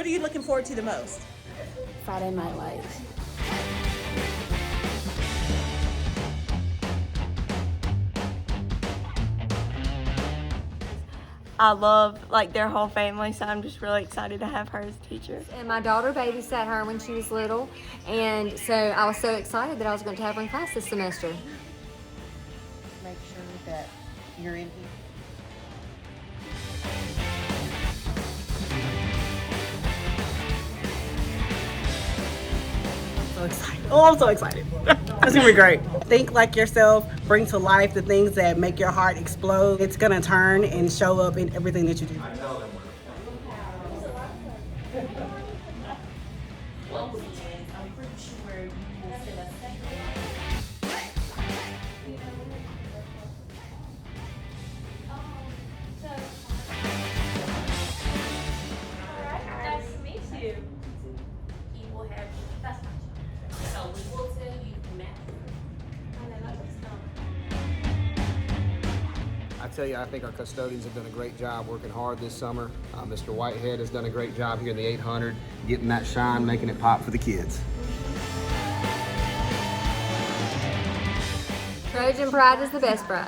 What are you looking forward to the most? Friday Night Lights. I love their whole family, so I'm just really excited to have her as a teacher. And my daughter babysat her when she was little, and so I was so excited that I was going to have her in class this semester. Make sure that you're in here. So excited. Oh, I'm so excited. It's gonna be great. Think like yourself, bring to life the things that make your heart explode. It's gonna turn and show up in everything that you do. Nice to meet you. He will have that's my job. So we will tell you math. I tell you, I think our custodians have done a great job working hard this summer. Mr. Whitehead has done a great job here in the 800, getting that shine, making it pop for the kids. Trojan pride is the best pride.